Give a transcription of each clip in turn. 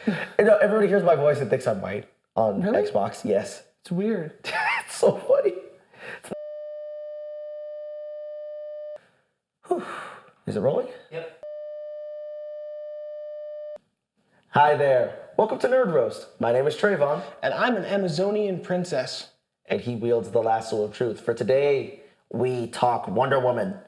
You know, everybody hears my voice and thinks I'm white on Really? Xbox. Yes. It's weird. It's so funny. Whew. Is it rolling? Yep. Hi there. Welcome to Nerd Roast. My name is Trayvon. And I'm an Amazonian princess. And he wields the lasso of truth. For today, we talk Wonder Woman.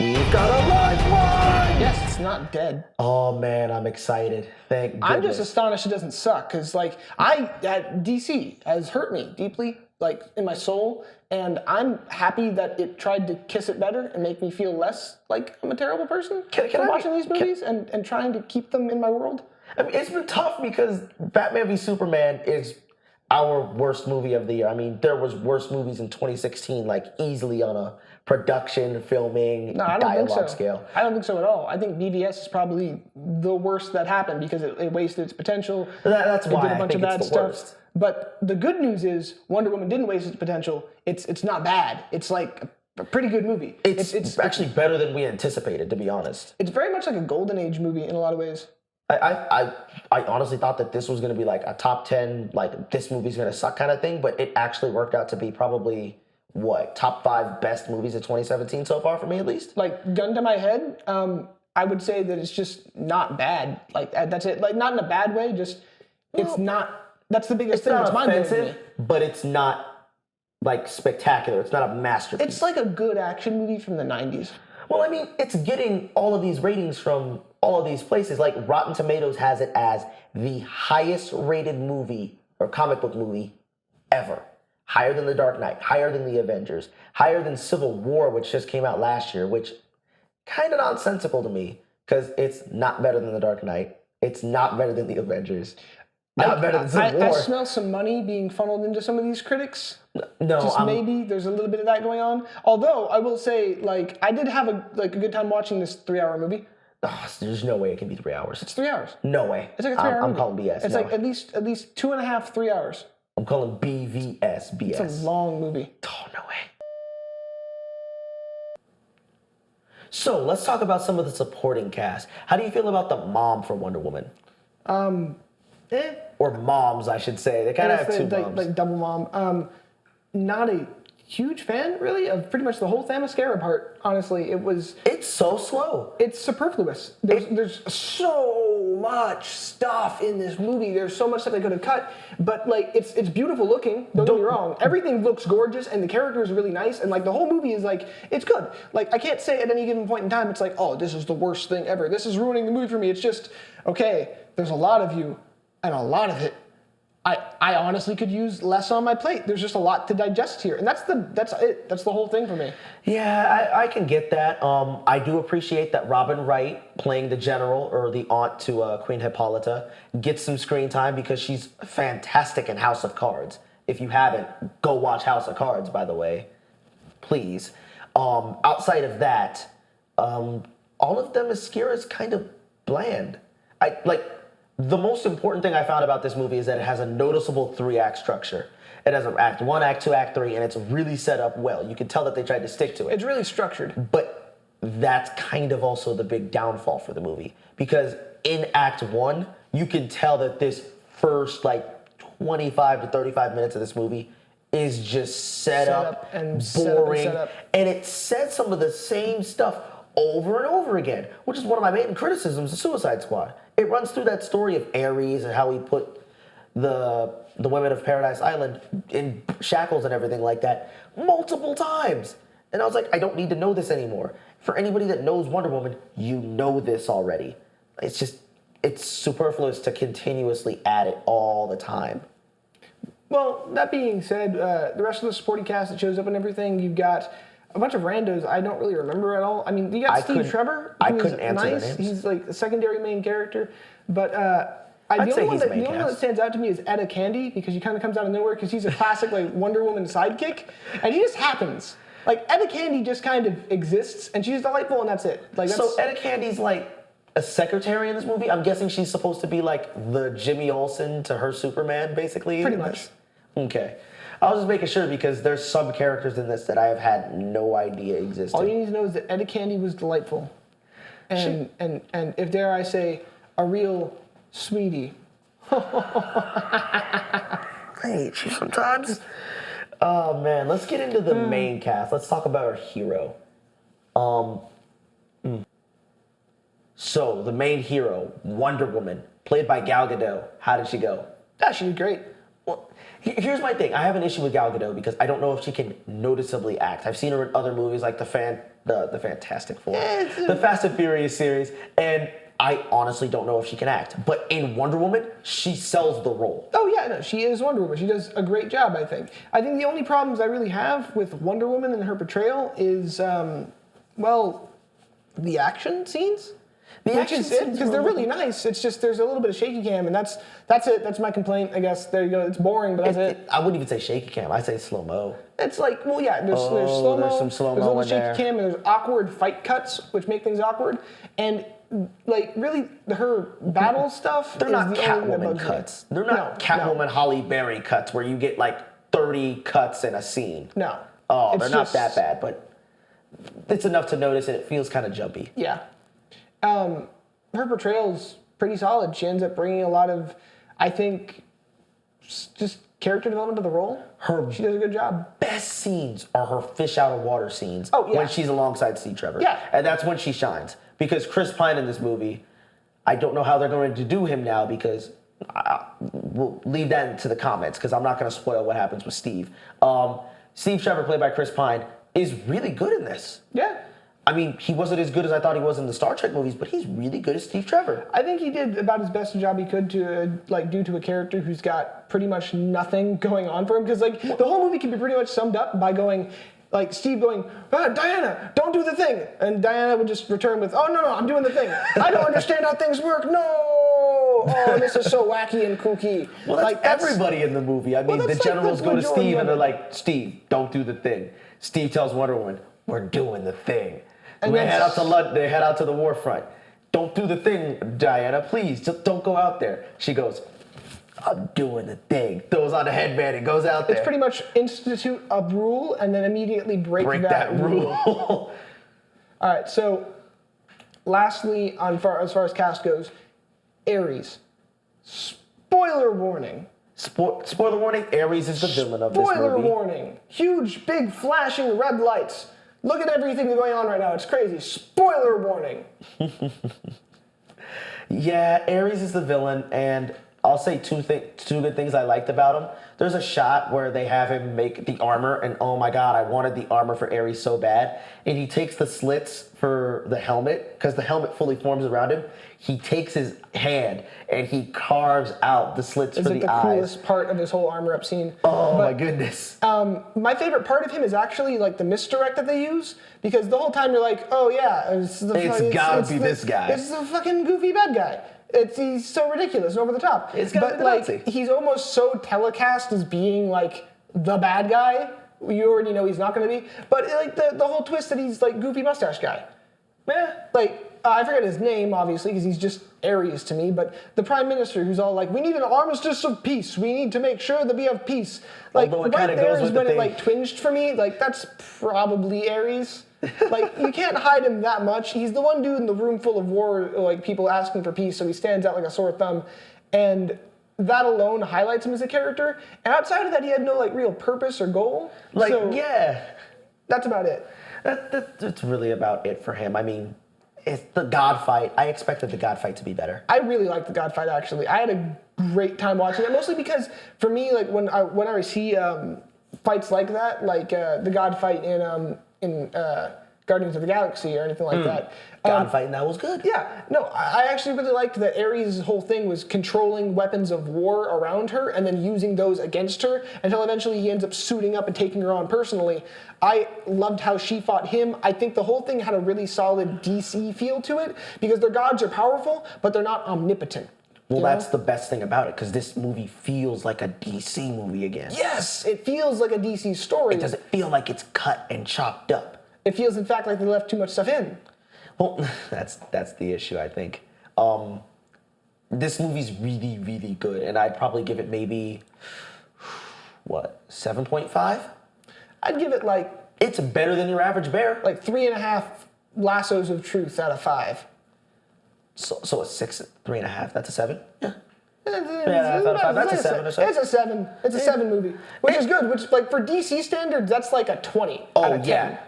We've got a live one! Yes, it's not dead. Oh man, I'm excited. Thank goodness. I'm just astonished it doesn't suck, because DC has hurt me deeply, like in my soul, and I'm happy that it tried to kiss it better and make me feel less like I'm a terrible person Can for I- watching these movies and trying to keep them in my world. I mean, it's been tough because Batman v Superman is our worst movie of the year. I mean, there was worse movies in 2016, like easily on a production, filming, No, I don't think dialogue so. scale. I don't think so at all. I think BVS is probably the worst that happened because it wasted its potential. That's It why did a I bunch think of bad it's the stuff. worst. But the good news is Wonder Woman didn't waste its potential. It's not bad. It's like a pretty good movie. It's actually better than we anticipated, to be honest. It's very much like a golden age movie in a lot of ways. I honestly thought that this was going to be like a top 10, like this movie's going to suck kind of thing, but it actually worked out to be probably, top 5 best movies of 2017 so far for me at least? Like, gun to my head, I would say that it's just not bad. Like, that's it. Like, not in a bad way, just, it's not, that's the biggest It's thing. not It's mind-blowing to me. offensive, but it's not like spectacular. It's not a masterpiece. It's like a good action movie from the 90s. Well, I mean, it's getting all of these ratings from all of these places. Like Rotten Tomatoes has it as the highest rated movie or comic book movie ever. Higher than The Dark Knight, higher than The Avengers, higher than Civil War, which just came out last year, which kind of nonsensical to me because it's not better than The Dark Knight. It's not better than The Avengers. Not better than Civil I War. smell some money being funneled into some of these critics. No, Just maybe there's a little bit of that going on. Although I will say, like, I did have a good time watching this 3-hour movie. there's no way it can be 3 hours. It's 3 hours. No way. It's like a 3-hour I'm movie. calling BS. It's no. like at least 2.5, 3 hours. I'm calling BVS BS. It's a long movie. Oh, no way. So let's talk about some of the supporting cast. How do you feel about the mom for Wonder Woman? Or moms, I should say. They kind of have two moms. Like double mom. Not a huge fan, really, of pretty much the whole Themyscira part. Honestly, It's so slow. it's superfluous. There's so much stuff in this movie. There's so much stuff they could have cut, but like it's beautiful looking. Don't get me wrong. Everything looks gorgeous, and the character is really nice, and like the whole movie is like it's good. Like I can't say at any given point in time it's like, oh, this is the worst thing ever. This is ruining the movie for me. It's just okay. There's a lot of you, and a lot of it. I honestly could use less on my plate. There's just a lot to digest here, and that's it. That's the whole thing for me. Yeah, I can get that. I do appreciate that Robin Wright, playing the general or the aunt to Queen Hippolyta, gets some screen time because she's fantastic in House of Cards. If you haven't, go watch House of Cards, by the way. Please. Outside of that, all of Themyscira is kind of bland. The most important thing I found about this movie is that it has a noticeable 3-act structure. It has an act 1, act 2, act 3, and it's really set up well. You can tell that they tried to stick to it. It's really structured. But that's kind of also the big downfall for the movie. Because in act 1, you can tell that this first 25 to 35 minutes of this movie is just set up and boring. set up. And it said some of the same stuff over and over again, which is one of my main criticisms of Suicide Squad. It runs through that story of Ares and how he put the the women of Paradise Island in shackles and everything like that multiple times. And I was like, I don't need to know this anymore. For anybody that knows Wonder Woman, you know this already. It's superfluous to continuously add it all the time. Well, that being said, the rest of the supporting cast that shows up and everything, you've got a bunch of randos I don't really remember at all. I mean, you got Steve Trevor, I who's couldn't answer nice. their names. He's like a secondary main character. But I'd say he's the main only one that cast. stands out to me is Etta Candy, because he kind of comes out of nowhere because he's a classic like Wonder Woman sidekick. And he just happens. Like, Etta Candy just kind of exists, and she's delightful, and that's it. Like, So Etta Candy's like a secretary in this movie? I'm guessing she's supposed to be like the Jimmy Olsen to her Superman, basically? Pretty much. Okay. I was just making sure because there's some characters in this that I have had no idea existed. all you need to know is that Etta Candy was delightful. And if dare I say, a real sweetie. I hate you sometimes. Oh man, let's get into the main cast. Let's talk about our hero. So the main hero, Wonder Woman, played by Gal Gadot. How did she go? Yeah, she did great. Well, here's my thing. I have an issue with Gal Gadot because I don't know if she can noticeably act. I've seen her in other movies like the Fantastic Four, the Fast and Furious series, and I honestly don't know if she can act. But in Wonder Woman, she sells the role. Oh yeah, no, she is Wonder Woman. She does a great job, I think. I think the only problems I really have with Wonder Woman and her portrayal is, well, the action scenes. The Which action is it, scenes because they're really nice. It's just there's a little bit of shaky cam, and that's it. That's my complaint, I guess. There you go. It's boring, but that's it. I wouldn't even say shaky cam. I say slow mo. It's like, well, yeah, there's slow mo, there's some slow-mo there's a little in shaky there. cam, and there's awkward fight cuts, which make things awkward. And like, really, her battle stuff. They're is not the only thing that Catwoman bugs me. cuts. They're not No, Catwoman Holly Berry cuts where you get like 30 cuts in a scene. No. Oh, It's they're not just- that bad, but it's enough to notice and it feels kind of jumpy. Yeah. Her portrayal's pretty solid. She ends up bringing a lot of, I think, just character development to the role. She does a good job. Best scenes are her fish out of water scenes Oh, yeah. when she's alongside Steve Trevor. Yeah. And that's when she shines. Because Chris Pine in this movie, I don't know how they're going to do him now because we'll leave that into the comments because I'm not going to spoil what happens with Steve. Steve Trevor, played by Chris Pine, is really good in this. Yeah. I mean, he wasn't as good as I thought he was in the Star Trek movies, but he's really good as Steve Trevor. I think he did about as best a job he could to do to a character who's got pretty much nothing going on for him. Because like the whole movie can be pretty much summed up by going, like Steve going, Diana, don't do the thing, and Diana would just return with, oh no, I'm doing the thing. I don't understand how things work. No. Oh, this is so wacky and kooky. Well, that's everybody in the movie. I mean, the that's like generals the go to majority Steve of and they're it. like, Steve, don't do the thing. Steve tells Wonder Woman, we're doing the thing. And We that's- head out to London, they head out to the war front. Don't do the thing, Diana, please. Just don't go out there. She goes, I'm doing the thing. Throws on a headband and goes out there. It's pretty much institute a rule and then immediately break that rule. All right, so lastly, as far as cast goes, Ares. Spoiler warning. Spoiler warning, Ares is the villain of this Spoiler movie. warning. Huge, big, flashing red lights. Look at everything that's going on right now. It's crazy. Spoiler warning. Yeah, Ares is the villain, and I'll say two good things I liked about him. There's a shot where they have him make the armor, and oh my god, I wanted the armor for Ares so bad. And he takes the slits for the helmet, because the helmet fully forms around him. He takes his hand and he carves out the slits Is for it the the eyes. coolest part of this whole armor up scene? Oh my goodness. My favorite part of him is actually like the misdirect that they use, because the whole time you're like, oh yeah, It's gotta be this guy. It's the fucking goofy bad guy. He's so ridiculous and over the top. It's gotta but be like Nazi. he's almost so telecast as being like the bad guy. You already know he's not going to be. But like the whole twist that he's like goofy mustache guy. Yeah. Like I forget his name obviously because he's just Ares to me. But the prime minister who's all like, we need an armistice of peace. We need to make sure that we have peace. Like Although it right kinda there goes is with when the it like twinged for me. Like that's probably Ares. Like you can't hide him that much. He's the one dude in the room full of war, like people asking for peace, so he stands out like a sore thumb, and that alone highlights him as a character. And outside of that, he had no like real purpose or goal. Like, so yeah. that's about it. That's really about it for him. I mean, it's the God fight. I expected the God fight to be better. I really liked the God fight actually. I had a great time watching it. Mostly because for me, like whenever I see fights like that, like the God fight in Guardians of the Galaxy or anything like that. God fighting, that was good. Yeah, no, I actually really liked that Ares' whole thing was controlling weapons of war around her and then using those against her until eventually he ends up suiting up and taking her on personally. I loved how she fought him. I think the whole thing had a really solid DC feel to it because their gods are powerful, but they're not omnipotent. Well, that's the best thing about it, because this movie feels like a DC movie again. Yes, it feels like a DC story. It doesn't feel like it's cut and chopped up. It feels, in fact, like they left too much stuff in. Well, that's the issue, I think. This movie's really, really good, and I'd probably give it maybe, 7.5? I'd give it like It's better than your average bear. 3.5 lassos of truth out of 5. So a 6, 3.5, that's a 7? Yeah. That's a 7 or so. It's a 7. It's a 7 movie, which is good. Which, like, for DC standards, that's like a 20 out of 10. Yeah.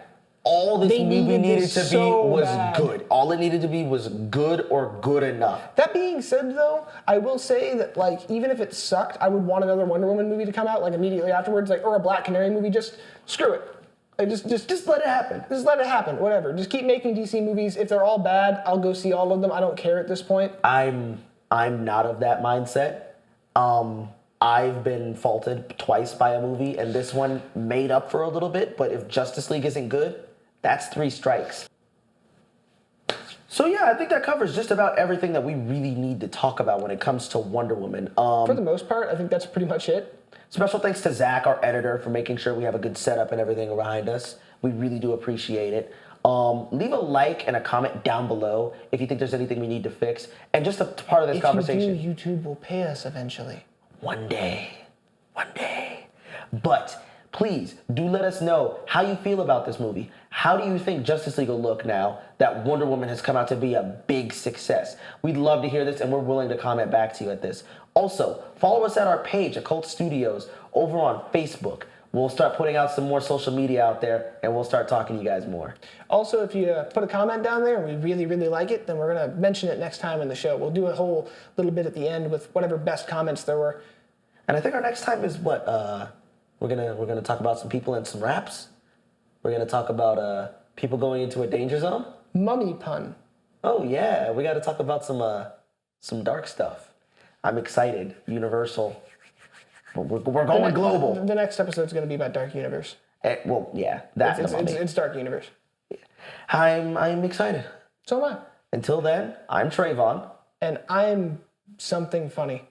All this They movie needed needed this to be so was bad. good. All it needed to be was good or good enough. That being said, though, I will say that, like, even if it sucked, I would want another Wonder Woman movie to come out, like, immediately afterwards, like, or a Black Canary movie. Just screw it. Like, just let it happen. Just let it happen. Whatever. Just keep making DC movies. If they're all bad, I'll go see all of them. I don't care at this point. I'm not of that mindset. I've been faulted twice by a movie, and this one made up for a little bit. But if Justice League isn't good, that's 3 strikes. So yeah, I think that covers just about everything that we really need to talk about when it comes to Wonder Woman. For the most part, I think that's pretty much it. Special thanks to Zach, our editor, for making sure we have a good setup and everything behind us. We really do appreciate it. Leave a like and a comment down below if you think there's anything we need to fix. And just a part of this conversation. If you do, YouTube will pay us eventually. One day. But please do let us know how you feel about this movie. How do you think Justice League will look now that Wonder Woman has come out to be a big success? We'd love to hear this, and we're willing to comment back to you at this. Also, follow us at our page, Occult Studios, over on Facebook. We'll start putting out some more social media out there, and we'll start talking to you guys more. Also, if you put a comment down there and we really, really like it, then we're going to mention it next time in the show. We'll do a whole little bit at the end with whatever best comments there were. And I think our next time is what? We're gonna talk about some people and some raps. We're gonna talk about people going into a danger zone. Mummy pun. Oh yeah, we got to talk about some dark stuff. I'm excited. Universal. We're going global. The next episode's going to be about Dark Universe. Well, yeah, that's the Mummy. It's Dark Universe. I'm excited. So am I. Until then, I'm Trayvon. And I'm something funny.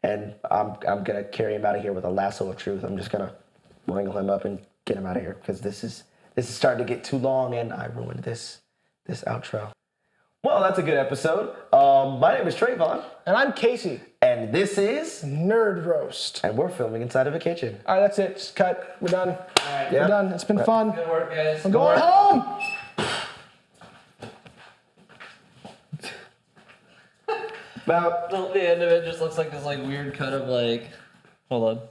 And I'm gonna carry him out of here with a lasso of truth. I'm just gonna wrangle him up and get him out of here because this is starting to get too long, and I ruined this outro. Well, that's a good episode. My name is Trayvon. And I'm Casey. And this is Nerd Roast. And we're filming inside of a kitchen. All right, that's it. Just cut. We're done. Yeah. We're done. It's been fun. Good work, guys. I'm going home. About The end of it just looks like this weird cut of hold on.